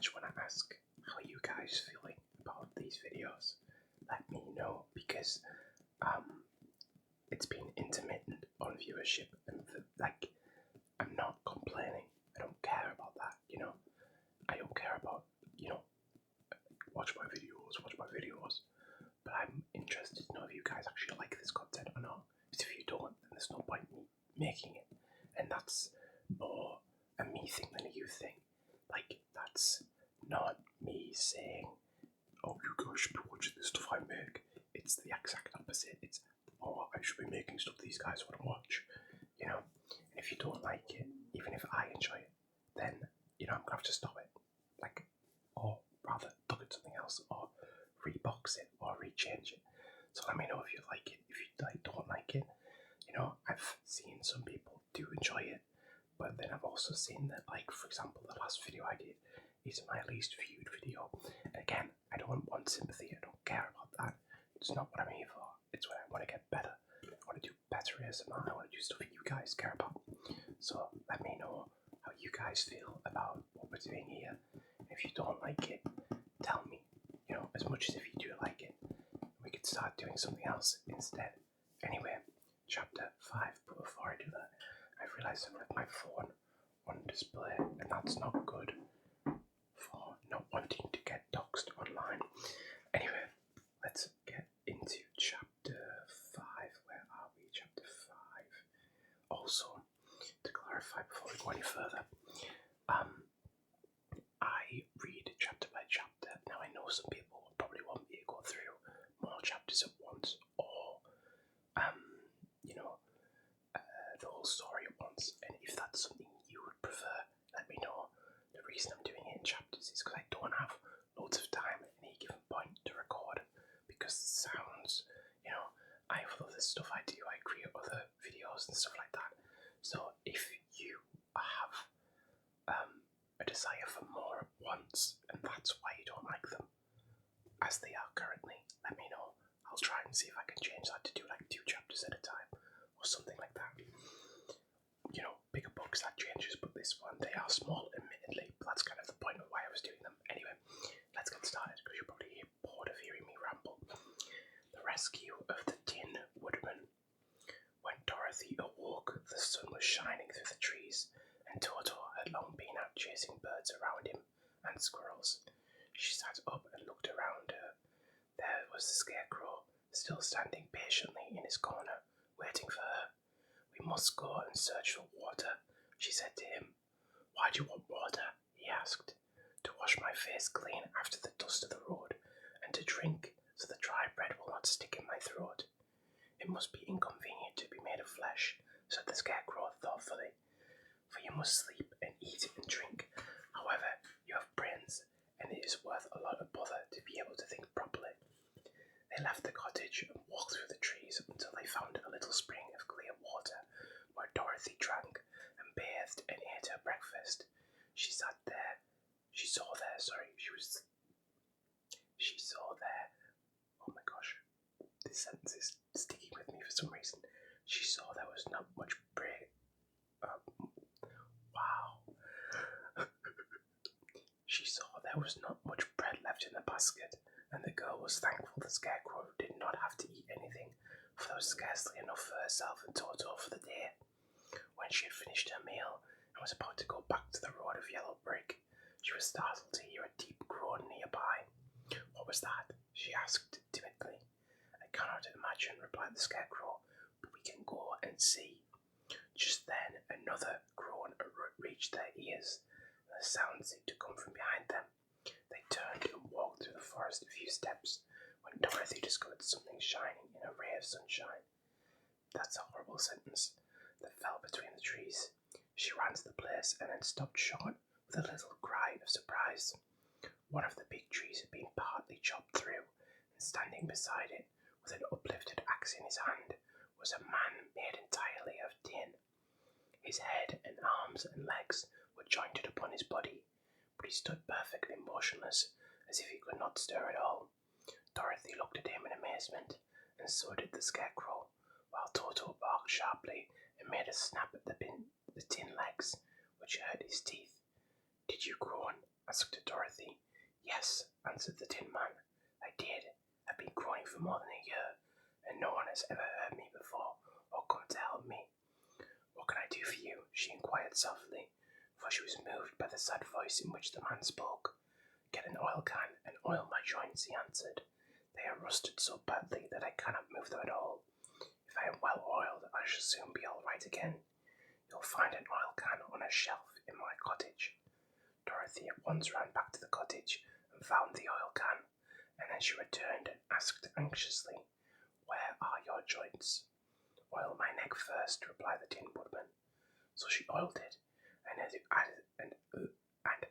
just want to ask, how are you guys feeling about these videos? Let me know, because it's been intermittent on viewership, and I'm not complaining. I don't care about that, I don't care about, watch my videos. But I'm interested to know if you guys actually like this content or not. Because if you don't, then there's no point in me making it. And that's more a me thing than a you thing. Like, that's not me saying, oh, you guys should be watching the stuff I make. It's the exact opposite. It's, oh, I should be making stuff these guys want to watch. And if you don't like it, even if I enjoy it, then, I'm going to have to stop it. Or rather, look at something else, or rebox it, or rechange it. So let me know if you like it. If you don't like it, I've seen some people do enjoy it, but then I've also seen that, for example, the last video I did is my least viewed video. And again, I don't want sympathy. I don't care about that. It's not what I'm here for. It's what I want to get better. I want to do better ASMR. I want to do stuff that you guys care about. So let me know how you guys feel about what we're doing here. If you don't like it, tell me. As much as if you do like it, we could start doing something else instead. Anyway, chapter 5. But before I do that, I've realised I've left my phone on display, and that's not good for not wanting to get doxed online. Anyway, let's get into chapter 5. Where are we? Chapter 5. Also, to clarify before we go any further, I read chapter by chapter. Now, I know some people will probably want me to go through more chapters at once, or the whole story at once. And if that's something you would prefer, let me know. The reason I'm doing it in chapters is because I don't have loads of time at any given point to record, because the sounds, I have other stuff I do. I create other videos and stuff like that. So if you have a desire for more at once, and that's why you don't like them as they are currently, let me know. I'll try and see if I can change that to do 2 chapters at a time, or something like that. Bigger books, that changes, but this one, they are small, admittedly, but that's kind of the point of why I was doing them. Anyway, let's get started, because you're probably bored of hearing me ramble. The rescue of the Tin Woodman. When Dorothy awoke, the sun was shining through the trees, and Toto had long been out chasing birds around him, and squirrels. She sat up and looked around her. There was the Scarecrow, still standing patiently in his corner, waiting for her. "We must go and search for water," she said to him. "Why do you want water?" he asked. "To wash my face clean after the dust of the road, and to drink so the dry bread will not stick in my throat." "It must be inconvenient to be made of flesh," said the Scarecrow thoughtfully, "for you must sleep and eat and drink. However, you have brains, and it is worth a lot of bother to be able to think properly." They left the cottage and walked through the trees until they found a little spring of clear water, where Dorothy drank and bathed and ate her breakfast. She saw there, oh my gosh, this sentence is sticking with me for some reason. She saw there was not much bread. She saw there was not much bread left in the basket, and the girl was thankful the Scarecrow did not have to eat anything, for there was scarcely enough for herself and Toto for the day. When she had finished her meal and was about to go back to the road of yellow brick, she was startled to hear a deep groan nearby. "What was that?" she asked timidly. "I cannot imagine," replied the Scarecrow, "but we can go and see." Just then another groan reached their ears, and the sound seemed to come from behind them. They turned and walked through the forest a few steps, when Dorothy discovered something shining in a ray of sunshine. That's a horrible sentence. That fell between the trees. She ran to the place and then stopped short with a little cry of surprise. One of the big trees had been partly chopped through, and standing beside it, with an uplifted axe in his hand, was a man made entirely of tin. His head and arms and legs were jointed upon his body, but he stood perfectly motionless, as if he could not stir at all. Dorothy looked at him in amazement, and so did the Scarecrow, while Toto barked sharply and made a snap at the tin legs, which hurt his teeth. "Did you groan?" asked Dorothy. Yes, answered the Tin Man. I did. I've been groaning for more than a year, and no one has ever heard me before or come to help me. What can I do for you? She inquired softly, for she was moved by the sad voice in which the man spoke. Get an oil can and oil my joints, he answered. They are rusted so badly that I cannot move them at all. If I am well oiled, I shall soon be all right again. You'll find an oil can on a shelf in my cottage. Dorothy at once ran back to the cottage and found the oil can, and then she returned and asked anxiously, Where are your joints? Oil my neck first, replied the Tin Woodman. So she oiled it, and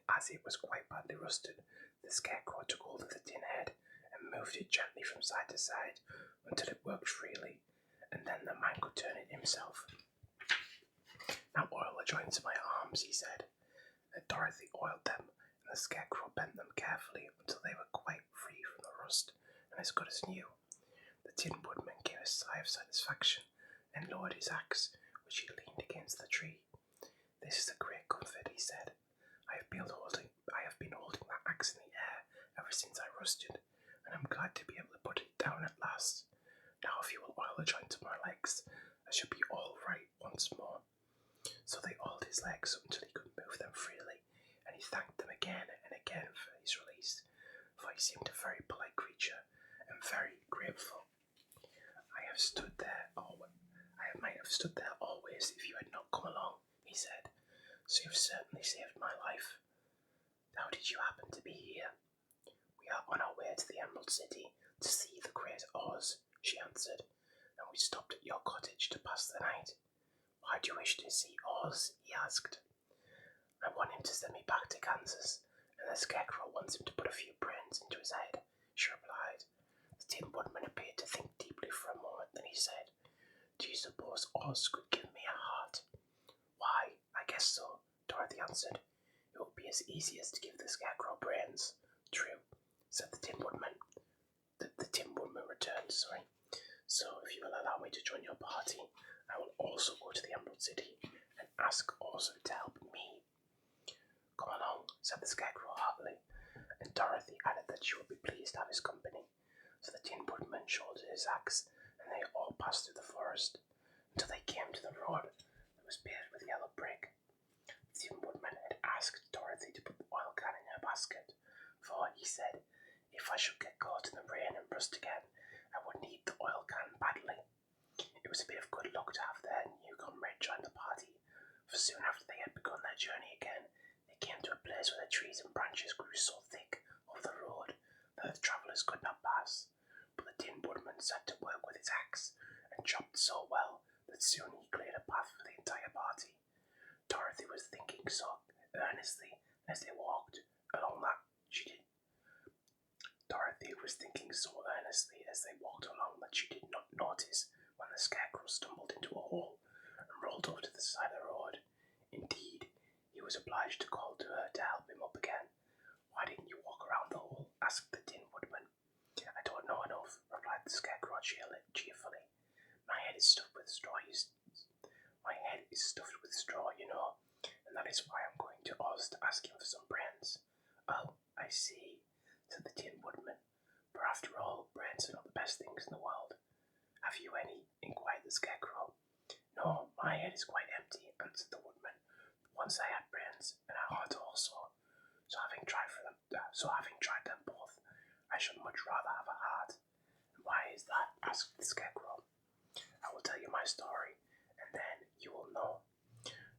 as it was quite badly rusted, the Scarecrow took hold of the tin head and moved it gently from side to side until it worked freely, and then the man could turn it himself. Now oil the joints of my arms, he said. And Dorothy oiled them, and the Scarecrow bent them carefully until they were quite free from the rust and as good as new. The Tin Woodman gave a sigh of satisfaction and lowered his axe, which he leaned against the tree. This is a great comfort, he said. I have been holding that axe in the air ever since I rusted, and I'm glad to be able to put it down at last. Now if you will oil the joints of my legs, I shall be all right once more. So they oiled his legs until he could move them freely, and he thanked them again and again for his release, for he seemed a very polite creature and very grateful. I might have stood there always if you had not come along, he said. So you've certainly saved my life. How did you happen to be here? We are on our way to the Emerald City to see the Great Oz, she answered, and we stopped at your cottage to pass the night. Why do you wish to see Oz? He asked. I want him to send me back to Kansas, and the Scarecrow wants him to put a few brains into his head, she replied. The Tin Woodman appeared to think deeply for a moment, then he said, Do you suppose Oz could give me a heart? Why, I guess so, Dorothy answered. It would be as easy as to give the Scarecrow brains. True, said the Tin Woodman. The Tin Woodman returned, So if you will allow me to join your party, I will also go to the Emerald City and ask Oz to help me. Come along, said the Scarecrow heartily, and Dorothy added that she would be pleased to have his company. So the Tin Woodman shouldered his axe, and they all passed through the forest until they came to the road that was paved with yellow brick. The Tin Woodman had asked Dorothy to put the oil can in her basket, for, he said, if I should get caught in the rain and rust again, I would need the oil can badly. It was a bit of good luck to have their new comrade join the party, for soon after they had begun their journey again, they came to a place where the trees and branches grew so thick over the road that the travellers could not pass. But the Tin Woodman set to work with his axe, and chopped so well that soon he cleared a path for the entire party. Dorothy was thinking so earnestly as they walked along that she did not notice when the Scarecrow stumbled into a hole and rolled over to the side of the road. Indeed, he was obliged to call to her to help him up again. Why didn't you walk around the hole? Asked the Tin Woodman. I don't know enough, replied the Scarecrow cheerfully. My head is stuffed with straw, you know, and that is why I'm going to Oz to ask him for some brains. Oh, I see, said the Tin Woodman. For after all, brains are not the best things in the world. Have you any? Inquired the Scarecrow. No, my head is quite empty, answered the Woodman. Once I had brains, and a heart also. So having tried them both, I should much rather have a heart. And why is that? Asked the Scarecrow. I will tell you my story, and then you will know.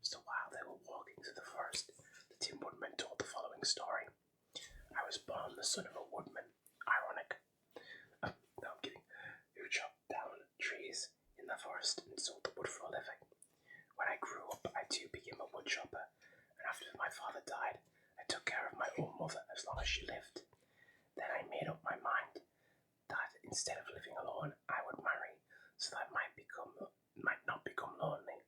So while they were walking through the forest, the Tin Woodman told the following story. I was born the son of a woodman. Ironic. No, I'm kidding. Who chopped down trees in the forest and sold the wood for a living. When I grew up, I too became a woodchopper, and after my father died, I took care of my own mother as long as she lived. Then I made up my mind that instead of living alone, I would marry, so that I might not become lonely.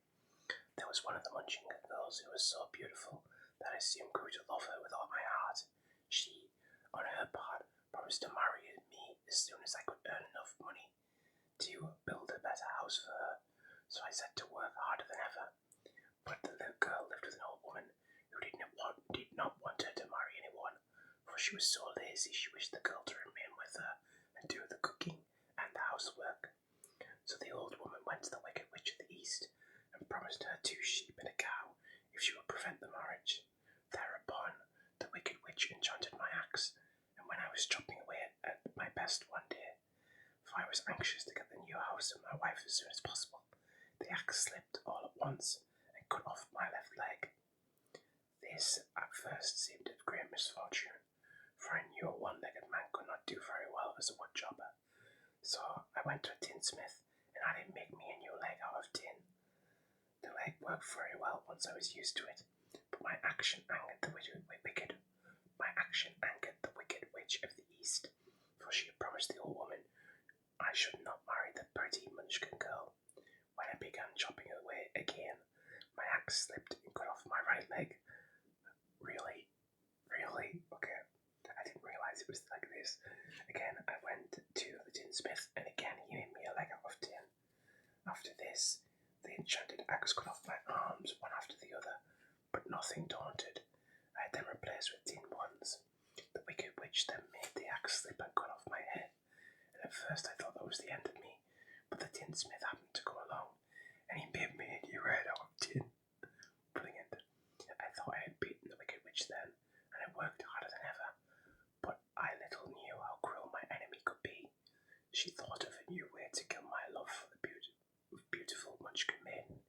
There was one of the Munchkin girls who was so beautiful that I soon grew to love her with all my heart. She, on her part, promised to marry me as soon as I could earn enough money to build a better house for her, so I set to work harder than ever. But the little girl lived with an old woman who did not want her to marry anyone she was so lazy she wished the girl to remain with her and do the cooking and the housework. So the old woman went to the Wicked Witch of the East and promised her 2 sheep and a cow if she would prevent the marriage. Thereupon, the Wicked Witch enchanted my axe, and when I was chopping away at my best one day, for I was anxious to get the new house and my wife as soon as possible, the axe slipped all at once and cut off my left leg. This at first seemed of great misfortune, for I knew a one-legged man could not do very well as a woodchopper. So I went to a tinsmith and had him make me a new leg out of tin. The leg worked very well once I was used to it, but my action angered the wicked witch of the East, for she had promised the old woman I should not marry the pretty Munchkin girl. When I began chopping away again, my axe slipped and cut off my right leg. Really? Okay. I didn't realise it was like this. Again, I went to the tinsmith, and again he made me a leg out of tin. After this, the enchanted axe cut off my arms one after the other, but nothing daunted, I had them replaced with tin ones. The Wicked Witch then made the axe slip and cut off my head, and at first I thought that was the end of me, but the tinsmith happened to come along, and he made me a new head out of tin. Brilliant. I thought I had beaten the Wicked Witch then, and I worked harder than ever, but I little knew how cruel my enemy could be. She thought of a new way to kill my love for the beautiful Munchkin maiden,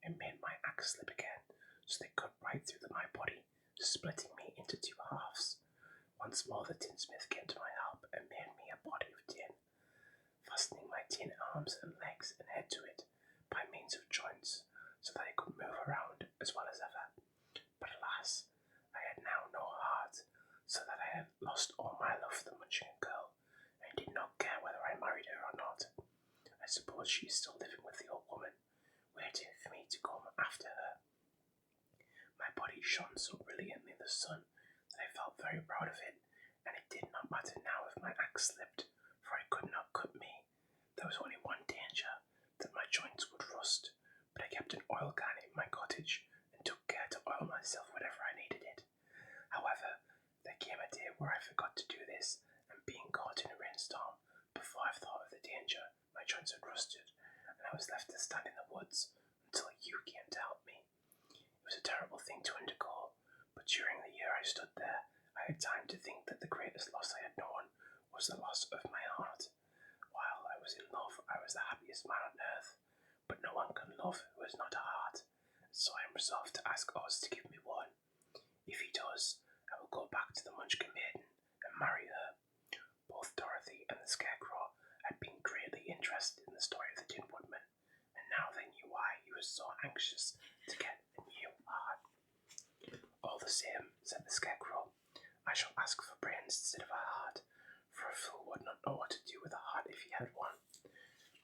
and made my axe slip again, so they cut right through my body, splitting me into 2 halves. Once more the tinsmith came to my help and made me a body of tin, fastening my tin arms and legs and head to it by means of joints, so that I could move around as well as ever. But alas, I had now no heart, so that I had lost all my love for the Munchkin girl, and did not care whether I married her or not. I suppose she is still living with the old woman, waiting for me to come after her. My body shone so brilliantly in the sun that I felt very proud of it, and it did not matter now if my axe slipped, for it could not cut me. There was only one danger, that my joints would rust, but I kept an oil can in my cottage and took care to oil myself whenever I needed it. However, there came a day where I forgot to do this, and being caught in a rainstorm, before I thought of the danger, my joints had rusted, and I was left to stand in the woods until you came to help me. It was a terrible thing to undergo, but during the year I stood there, I had time to think that the greatest loss I had known was the loss of my heart. While I was in love, I was the happiest man on earth, but no one can love who has not a heart, so I am resolved to ask Oz to give me one. If he does, I will go back to the Munchkin maiden and marry her. Both Dorothy and the Scarecrow had been greatly interested in the story of the Tin Woodman, and now they knew why he was so anxious to get a new heart. All the same, said the Scarecrow, I shall ask for brains instead of a heart, for a fool would not know what to do with a heart if he had one.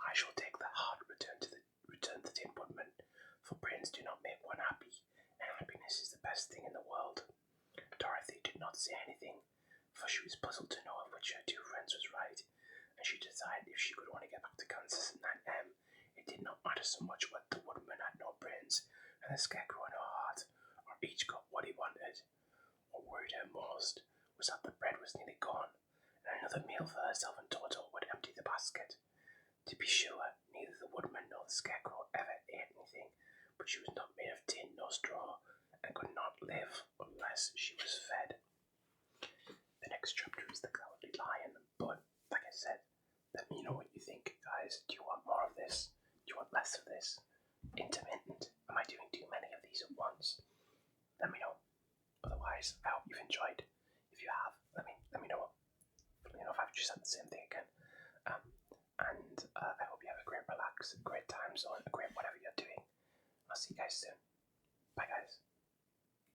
I shall take the heart, returned the Tin Woodman, for brains do not make one happy, and happiness is the best thing in the world. Dorothy did not say anything, for she was puzzled to know of which her 2 friends was right, and she decided if she could only get back to Kansas at 9 a.m., it did not matter so much whether the Woodman had no brains and the Scarecrow no heart, or each got what he wanted. What worried her most was that the bread was nearly gone, and another meal for herself and Toto would empty the basket. To be sure, neither the Woodman nor the Scarecrow ever ate anything, but she was not made of tin nor straw, and could not live unless she was fed. The next chapter is the Cowardly Lion, but, like I said, let me know what you think, guys. Do you want more of this? Do you want less of this? Intermittent? Am I doing too many of these at once? Let me know. Otherwise, I hope you've enjoyed. If you have, let me know. Let me know if I've just said the same thing again. And I hope you have a great relax, a great time zone, a great whatever you're doing. I'll see you guys soon.